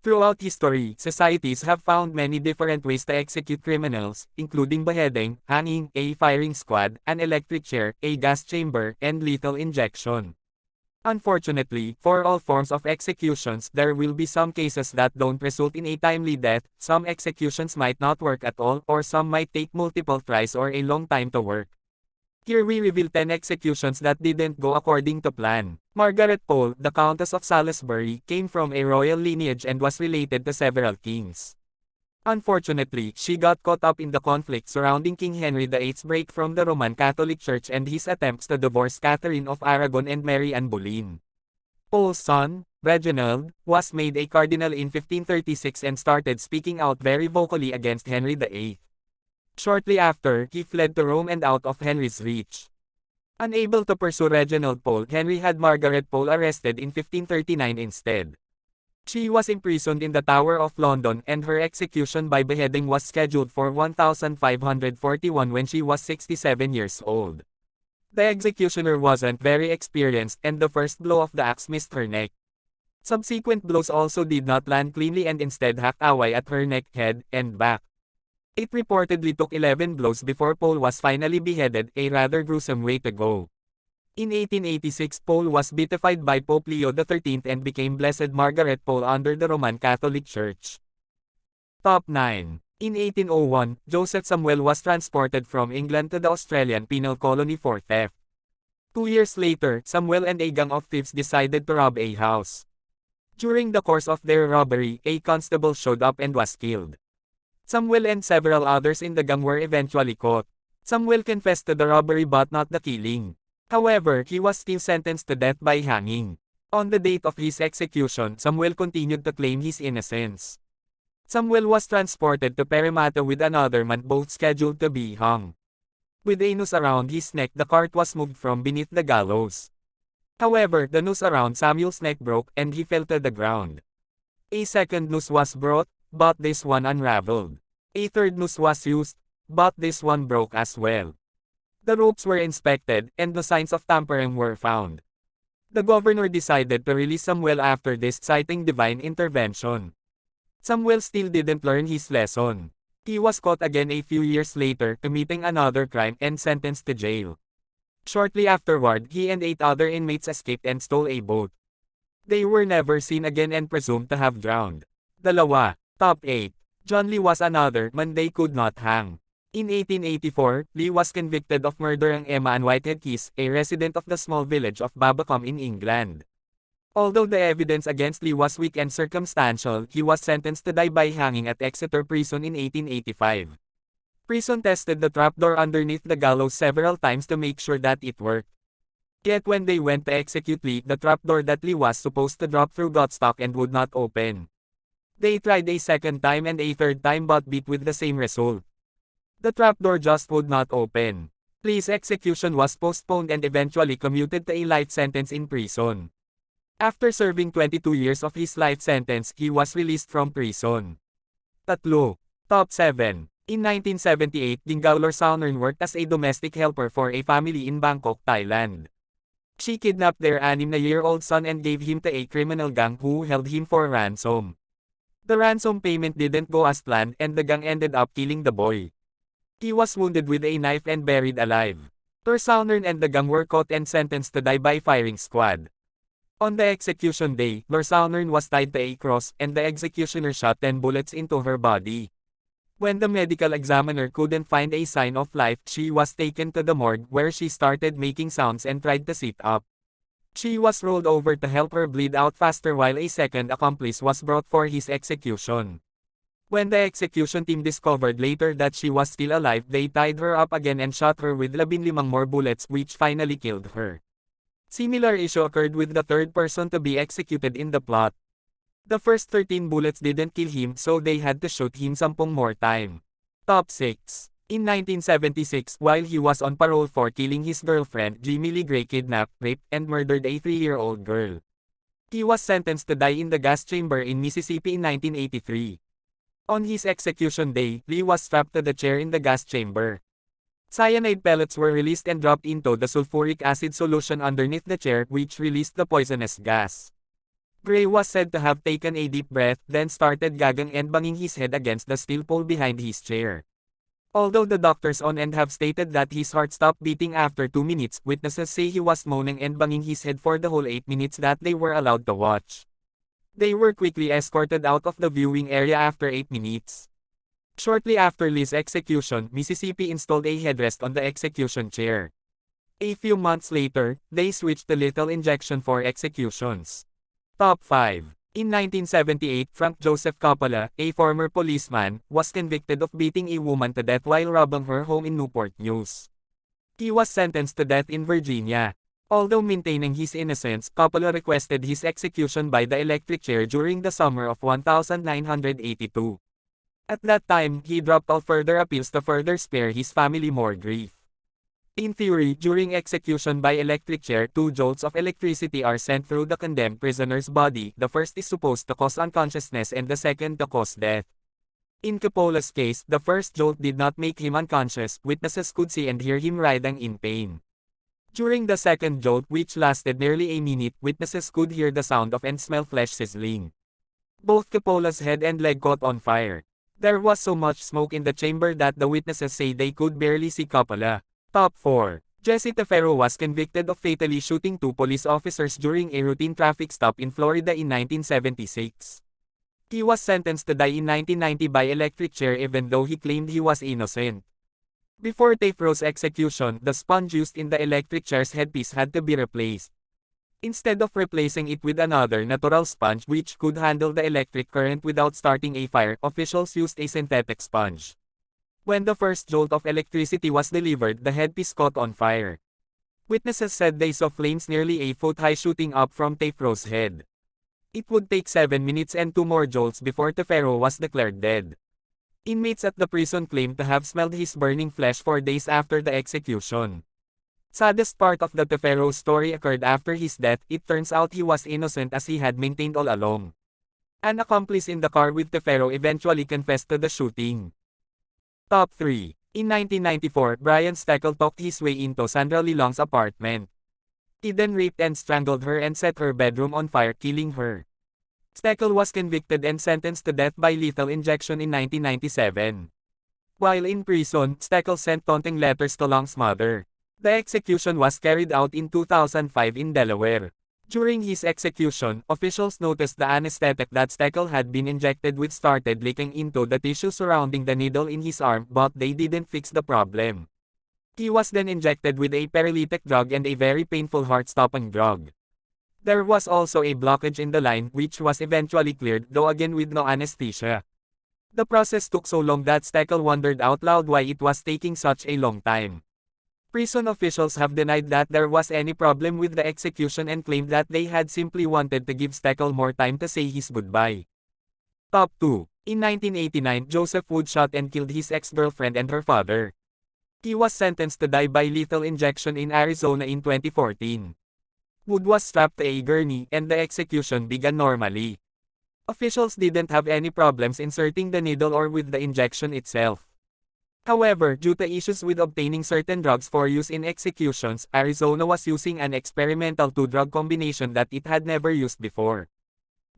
Throughout history, societies have found many different ways to execute criminals, including beheading, hanging, a firing squad, an electric chair, a gas chamber, and lethal injection. Unfortunately, for all forms of executions, there will be some cases that don't result in a timely death, some executions might not work at all, or some might take multiple tries or a long time to work. Here we reveal 10 executions that didn't go according to plan. Margaret Pole, the Countess of Salisbury, came from a royal lineage and was related to several kings. Unfortunately, she got caught up in the conflict surrounding King Henry VIII's break from the Roman Catholic Church and his attempts to divorce Catherine of Aragon and Mary Anne Boleyn. Pole's son, Reginald, was made a cardinal in 1536 and started speaking out very vocally against Henry VIII. Shortly after, he fled to Rome and out of Henry's reach. Unable to pursue Reginald Pole, Henry had Margaret Pole arrested in 1539 instead. She was imprisoned in the Tower of London and her execution by beheading was scheduled for 1541 when she was 67 years old. The executioner wasn't very experienced and the first blow of the axe missed her neck. Subsequent blows also did not land cleanly and instead hacked away at her neck, head, and back. It reportedly took 11 blows before Pole was finally beheaded, a rather gruesome way to go. In 1886, Pole was beatified by Pope Leo XIII and became Blessed Margaret Pole under the Roman Catholic Church. Top 9. In 1801, Joseph Samuel was transported from England to the Australian penal colony for theft. 2 years later, Samuel and a gang of thieves decided to rob a house. During the course of their robbery, a constable showed up and was killed. Samuel and several others in the gang were eventually caught. Samuel confessed to the robbery but not the killing. However, he was still sentenced to death by hanging. On the date of his execution, Samuel continued to claim his innocence. Samuel was transported to Parramatta with another man, both scheduled to be hung. With a noose around his neck, the cart was moved from beneath the gallows. However, the noose around Samuel's neck broke and he fell to the ground. A second noose was brought, but this one unraveled. A third noose was used, but this one broke as well. The ropes were inspected, and no signs of tampering were found. The governor decided to release Samuel after this, citing divine intervention. Samuel still didn't learn his lesson. He was caught again a few years later, committing another crime and sentenced to jail. Shortly afterward, he and 8 other inmates escaped and stole a boat. They were never seen again and presumed to have drowned. Dalawa. Top 8. John Lee was another man they could not hang. In 1884, Lee was convicted of murdering Emma Ann Whitehead Keys, a resident of the small village of Babacombe in England. Although the evidence against Lee was weak and circumstantial, he was sentenced to die by hanging at Exeter Prison in 1885. Prison tested the trapdoor underneath the gallows several times to make sure that it worked. Yet when they went to execute Lee, the trapdoor that Lee was supposed to drop through got stuck and would not open. They tried a second time and a third time but beat with the same result. The trapdoor just would not open. Lee's execution was postponed and eventually commuted to a life sentence in prison. After serving 22 years of his life sentence, he was released from prison. 3. Top 7. In 1978, Dinggau Lorsaunern worked as a domestic helper for a family in Bangkok, Thailand. She kidnapped their 6-year-old son and gave him to a criminal gang who held him for ransom. The ransom payment didn't go as planned and the gang ended up killing the boy. He was wounded with a knife and buried alive. Lorsaunern and the gang were caught and sentenced to die by firing squad. On the execution day, Lorsaunern was tied to a cross and the executioner shot 10 bullets into her body. When the medical examiner couldn't find a sign of life, she was taken to the morgue where she started making sounds and tried to sit up. She was rolled over to help her bleed out faster while a second accomplice was brought for his execution. When the execution team discovered later that she was still alive, they tied her up again and shot her with 15 more bullets which finally killed her. Similar issue occurred with the third person to be executed in the plot. The first 13 bullets didn't kill him so they had to shoot him 10 more time. Top 6. In 1976, while he was on parole for killing his girlfriend, Jimmy Lee Gray kidnapped, raped, and murdered a 3-year-old girl. He was sentenced to die in the gas chamber in Mississippi in 1983. On his execution day, Lee was strapped to the chair in the gas chamber. Cyanide pellets were released and dropped into the sulfuric acid solution underneath the chair, which released the poisonous gas. Gray was said to have taken a deep breath, then started gagging and banging his head against the steel pole behind his chair. Although the doctors on end have stated that his heart stopped beating after 2 minutes, witnesses say he was moaning and banging his head for the whole 8 minutes that they were allowed to watch. They were quickly escorted out of the viewing area after 8 minutes. Shortly after Lee's execution, Mississippi installed a headrest on the execution chair. A few months later, they switched to lethal injection for executions. Top 5. In 1978, Frank Joseph Coppola, a former policeman, was convicted of beating a woman to death while robbing her home in Newport News. He was sentenced to death in Virginia. Although maintaining his innocence, Coppola requested his execution by the electric chair during the summer of 1982. At that time, he dropped all further appeals to further spare his family more grief. In theory, during execution by electric chair, 2 jolts of electricity are sent through the condemned prisoner's body. The first is supposed to cause unconsciousness and the second to cause death. In Coppola's case, the first jolt did not make him unconscious. Witnesses could see and hear him writhing in pain. During the second jolt, which lasted nearly a minute, witnesses could hear the sound of and smell flesh sizzling. Both Coppola's head and leg caught on fire. There was so much smoke in the chamber that the witnesses say they could barely see Coppola. Top 4. Jesse Tefero was convicted of fatally shooting 2 police officers during a routine traffic stop in Florida in 1976. He was sentenced to die in 1990 by electric chair even though he claimed he was innocent. Before Tefero's execution, the sponge used in the electric chair's headpiece had to be replaced. Instead of replacing it with another natural sponge which could handle the electric current without starting a fire, officials used a synthetic sponge. When the first jolt of electricity was delivered, the headpiece caught on fire. Witnesses said they saw flames nearly a foot high shooting up from Tefero's head. It would take 7 minutes and 2 more jolts before Tefero was declared dead. Inmates at the prison claimed to have smelled his burning flesh for days after the execution. Saddest part of the Tefero story occurred after his death. It turns out he was innocent as he had maintained all along. An accomplice in the car with Tefero eventually confessed to the shooting. Top 3. In 1994, Brian Steckel talked his way into Sandra Lee Long's apartment. He then raped and strangled her and set her bedroom on fire, killing her. Steckel was convicted and sentenced to death by lethal injection in 1997. While in prison, Steckel sent taunting letters to Long's mother. The execution was carried out in 2005 in Delaware. During his execution, officials noticed the anesthetic that Steckel had been injected with started leaking into the tissue surrounding the needle in his arm, but they didn't fix the problem. He was then injected with a paralytic drug and a very painful heart-stopping drug. There was also a blockage in the line which was eventually cleared, though again with no anesthesia. The process took so long that Steckel wondered out loud why it was taking such a long time. Prison officials have denied that there was any problem with the execution and claimed that they had simply wanted to give Steckel more time to say his goodbye. Top 2. In 1989, Joseph Wood shot and killed his ex-girlfriend and her father. He was sentenced to die by lethal injection in Arizona in 2014. Wood was strapped to a gurney, and the execution began normally. Officials didn't have any problems inserting the needle or with the injection itself. However, due to issues with obtaining certain drugs for use in executions, Arizona was using an experimental 2-drug combination that it had never used before.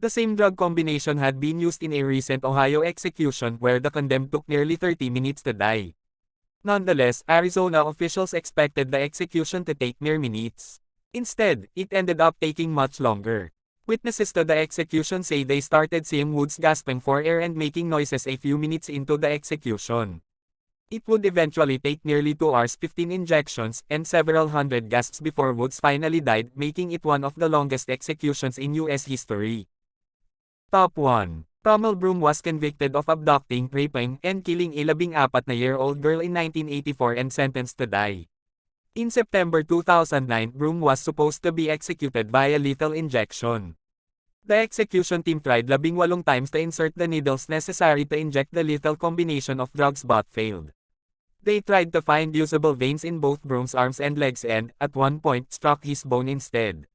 The same drug combination had been used in a recent Ohio execution where the condemned took nearly 30 minutes to die. Nonetheless, Arizona officials expected the execution to take mere minutes. Instead, it ended up taking much longer. Witnesses to the execution say they started seeing Woods gasping for air and making noises a few minutes into the execution. It would eventually take nearly 2 hours, 15 injections, and several hundred gasps before Woods finally died, making it one of the longest executions in U.S. history. Top 1. Rommel Broom was convicted of abducting, raping, and killing a 14-year-old girl in 1984 and sentenced to die. In September 2009, Broom was supposed to be executed via lethal injection. The execution team tried 18 times to insert the needles necessary to inject the lethal combination of drugs but failed. They tried to find usable veins in both Broom's arms and legs and, at one point, struck his bone instead.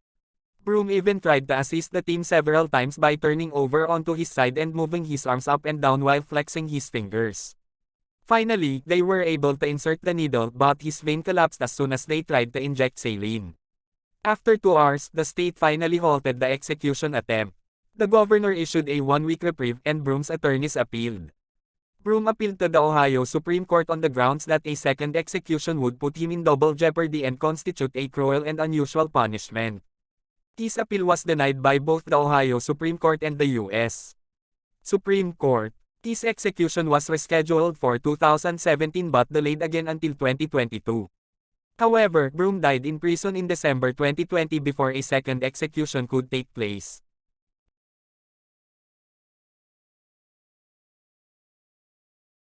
Broom even tried to assist the team several times by turning over onto his side and moving his arms up and down while flexing his fingers. Finally, they were able to insert the needle but his vein collapsed as soon as they tried to inject saline. After 2 hours, the state finally halted the execution attempt. The governor issued a one-week reprieve and Broom's attorneys appealed. Broom appealed to the Ohio Supreme Court on the grounds that a second execution would put him in double jeopardy and constitute a cruel and unusual punishment. His appeal was denied by both the Ohio Supreme Court and the U.S. Supreme Court. His execution was rescheduled for 2017 but delayed again until 2022. However, Broom died in prison in December 2020 before a second execution could take place.